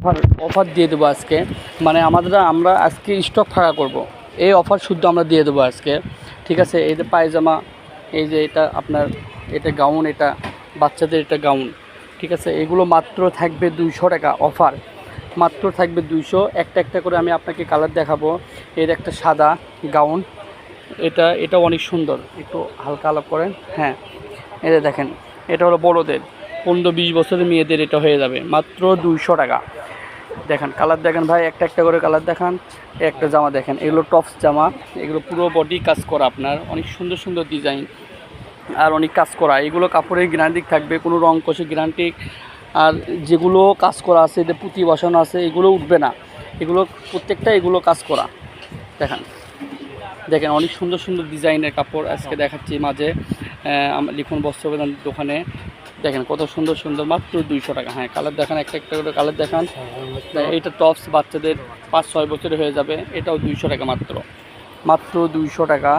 Offer offer দিয়ে দেবো আজকে। মানে আমরা আজকে স্টক ফাঁকা করব, এই অফার শুদ্ধ আমরা দিয়ে দেবো আজকে। ঠিক আছে, এই যে পায়জামা, এই যে এটা আপনার এটা গাউন, এটা বাচ্চাদের এটা গাউন। ঠিক আছে, এগুলো মাত্র থাকবে 200 টাকা অফার, মাত্র থাকবে 200। একটা একটা করে আমি আপনাকে কালার দেখাবো। এর একটা সাদা গাউন, এটা অনেক সুন্দর, একটু হালকা আলাপ করেন। হ্যাঁ, এটা দেখেন, এটা হলো বড়দের 15-20 বছরের মেয়েদের, এটা হয়ে যাবে মাত্র 200 টাকা। দেখেন কালার দেখেন ভাই, একটা একটা করে কালার দেখান। একটা জামা দেখেন, এগুলো টপস জামা, এগুলো পুরো বডি কাজ করা, আপনার অনেক সুন্দর সুন্দর ডিজাইন আর অনেক কাজ করা। এগুলো কাপড়ের গ্যারান্টি থাকবে, কোনো রং কষে গ্যারান্টি। আর যেগুলো কাজ করা আছে, এতে পুঁতি বসানো আছে, এগুলো উঠবে না, এগুলো প্রত্যেকটা এগুলো কাজ করা। দেখেন দেখেন অনেক সুন্দর সুন্দর ডিজাইনের কাপড় আজকে দেখাচ্ছি মাঝে। লিখুন বস্ত্র বিতান দোকানে। দেখেন কত সুন্দর সুন্দর, মাত্র 200 টাকা। হ্যাঁ, কালার দেখান, একটা একটা করে কালার দেখান। এইটা টপস বাচ্চাদের 5-6 বছরে হয়ে যাবে, এটাও 200 টাকা মাত্র, মাত্র 200 টাকা।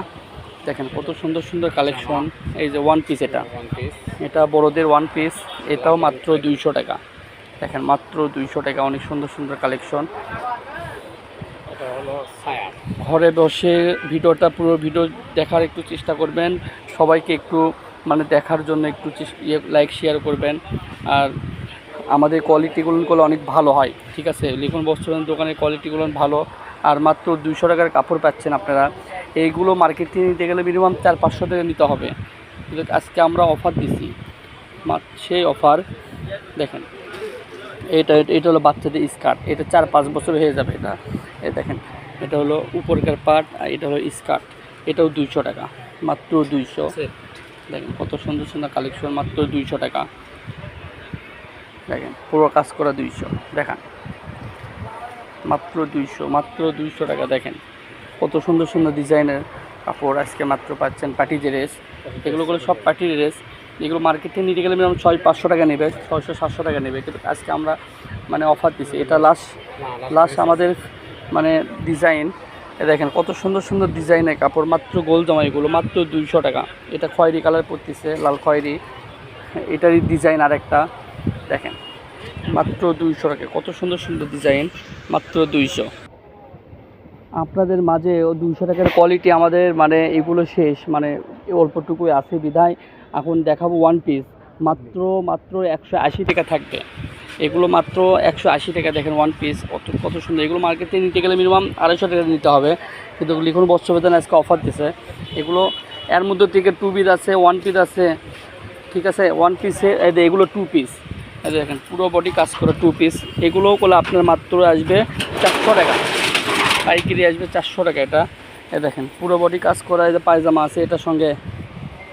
দেখেন কত সুন্দর সুন্দর কালেকশন। এই যে ওয়ান পিস, এটা বড়দের ওয়ান পিস, এটাও মাত্র 200 টাকা। দেখেন মাত্র 200 টাকা, অনেক সুন্দর সুন্দর কালেকশন। এটা হলো ছায়া। ঘরে বসে ভিডিওটা, পুরো ভিডিও দেখার একটু চেষ্টা করবেন, সবাইকে একটু মানে দেখার জন্য একটু লাইক শেয়ার করবেন। আর আমাদের কোয়ালিটিগুলো অনেক ভালো হয়। ঠিক আছে, লিখুন বস্ত্র দোকানের কোয়ালিটিগুলো ভালো। আর মাত্র 200 টাকার কাপড় পাচ্ছেন আপনারা। এইগুলো মার্কেটে নিতে গেলে মিনিমাম 400-500 টাকা নিতে হবে, কিন্তু আজকে আমরা অফার দিছি, সেই অফার। দেখেন এটা হলো বাচ্চাদের স্কার্ট, এটা 4-5 বছর হয়ে যাবে এটা। এই দেখেন, এটা হলো উপরকার পার্ট, আর এটা হলো স্কার্ট, এটাও 200 টাকা, মাত্র 200। দেখেন কত সুন্দর সুন্দর কালেকশন, মাত্র 200 টাকা। দেখেন পুরো কাজ করা 200, দেখান মাত্র 200, মাত্র 200 টাকা। দেখেন কত সুন্দর সুন্দর ডিজাইনের কাপড় আজকে মাত্র পাচ্ছেন। পার্টি ড্রেস, এগুলো সব পার্টি ড্রেস। এগুলো মার্কেটে নিতে গেলে মিনিমাম 600-500 টাকা নেবে, 600-700 টাকা নেবে, কিন্তু আজকে আমরা মানে অফার দিচ্ছি। এটা লাস্ট আমাদের মানে ডিজাইন। দেখেন কত সুন্দর সুন্দর ডিজাইনের কাপড়, মাত্র গোল জামা, এগুলো মাত্র 200 টাকা। এটা খয়েরি কালার পড়তেছে, লাল খয়েরি, এটারই ডিজাইন আরেকটা। দেখেন মাত্র 200 টাকা, কত সুন্দর সুন্দর ডিজাইন, মাত্র 200। আপনাদের মাঝে 200 টাকার কোয়ালিটি আমাদের মানে এগুলো শেষ, মানে অল্পটুকুই আছে বিধায় এখন দেখাবো ওয়ান পিস, মাত্র 180 টাকা থাকবে। এগুলো মাত্র 180 টাকা। দেখেন ওয়ান পিস কত সুন্দর, এগুলো মার্কেটে নিতে গেলে মিনিমাম 250 টাকা নিতে হবে, কিন্তু লিখুন বস্ত্র বিতান আজকে অফার দিছে। এগুলো এর মধ্যে থেকে 2 পিস আছে, 1 পিস আছে। ঠিক আছে, ওয়ান পিসে এগুলো 2 পিস। দেখেন পুরো বডি কাজ করে 2 পিস। এগুলোও করলে আপনার মাত্র আসবে 400 টাকা, পাইকারি আসবে 400 টাকা। এটা দেখেন পুরো বডি কাজ করা, যে পায়জামা আছে এটার সঙ্গে।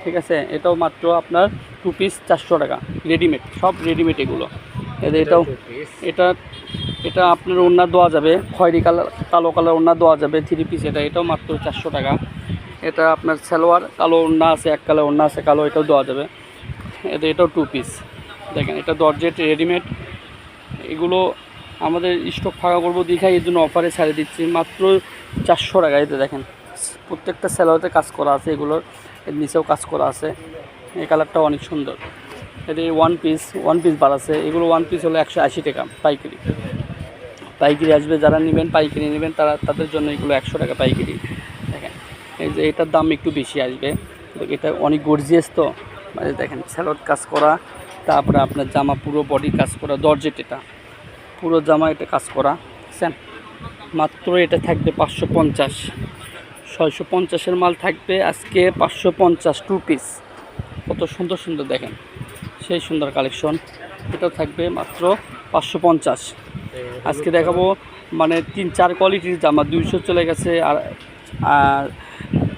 ঠিক আছে, এটাও মাত্র আপনার 2 পিস 400 টাকা, রেডিমেড, সব রেডিমেড এগুলো। এটা আপনার ওড়না দেওয়া যাবে, খয়েরি কালার কালো কালার ওড়না দেওয়া যাবে, 3 পিস। এটাও মাত্র 400 টাকা। এটা আপনার সালোয়ার কালো ওড়না আছে, এক কালার ওড়না আছে কালো, এটাও দেওয়া যাবে। এটাও 2 পিস। দেখেন এটা জর্জেট রেডিমেড। এগুলো আমাদের স্টক ফাঁকা করবো দেখাই, এর জন্য অফারে ছাড়ে দিচ্ছি মাত্র 400 টাকা। এতে দেখেন প্রত্যেকটা সালোয়ারে কাজ করা আছে, এগুলোর এর নিচেও কাজ করা আছে। এই কালারটাও অনেক সুন্দর। এদের ওয়ান পিস বার আছে, এগুলো ওয়ান পিস হলো 180 টাকা পাইকারি আসবে। যারা নেবেন পাইকারি নেবেন তাদের জন্য এগুলো 100 টাকা পাইকারি। দেখেন এই যে এটার দাম একটু বেশি আসবে, এটা অনেক গর্জিয়াস তো। মানে দেখেন স্যালোড কাজ করা, তারপরে আপনার জামা পুরো বডি কাজ করা, জর্জেট, এটা পুরো জামা এটা কাজ করা। বুঝছেন, মাত্র এটা থাকবে 550, 650-এর মাল থাকবে আজকে 550, 2 পিস। কত সুন্দর সুন্দর, দেখেন সেই সুন্দর কালেকশন। এটাও থাকবে মাত্র 550। আজকে দেখাবো মানে 3-4 কোয়ালিটির জামা, 200 চলে গেছে, আর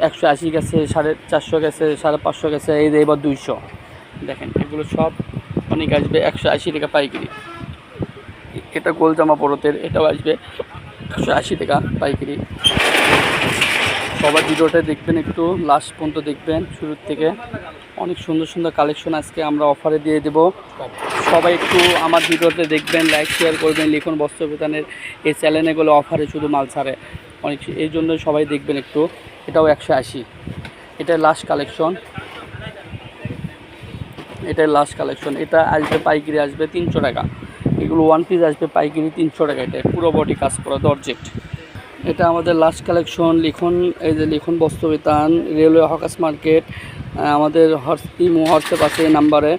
180 গেছে, 450 গেছে, 550 গেছে, এবার 200। দেখেন এগুলো সব অনেক আসবে 180 টাকা পাইকারি। এটা গোল জামা বড়দের, এটাও আসবে 180 টাকা পাইকারি। সবার ভিডিওটা দেখবেন, একটু লাস্ট পর্যন্ত দেখবেন শুরুর থেকে। অনেক সুন্দর সুন্দর কালেকশন আজকে আমরা অফারে দিয়ে দেব। সবাই একটু আমার ভিডিওতে দেখবেন, লাইক শেয়ার করবেন। লিখুন বস্ত্র বিতানের এই চ্যানেলগুলো অফারে শুধু মাল ছাড়ে অনেক, এই জন্য সবাই দেখবেন একটু। এটাও 180, এটাই লাস্ট কালেকশন, এটা আসবে পাইকারি আসবে 300 টাকা। এগুলো ওয়ান পিস আসবে পাইকারি 300 টাকা। এটা পুরো বডি কাজ করা জর্জেট। এটা আমাদের লাস্ট কালেকশন লিখন, এই যে লিখন বস্ত্রবিতান, রেলওয়ে হকার্স মার্কেট। আমাদের হোয়াটসঅ্যাপ আছে এই নাম্বারে,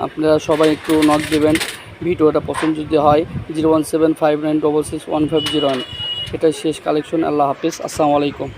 আপনারা সবাই একটু নক দেবেন। ভিডিওটা পছন্দ যদি হয় 01759661501। এটাই শেষ কালেকশন। আল্লাহ হাফিজ, আসসালামু আলাইকুম।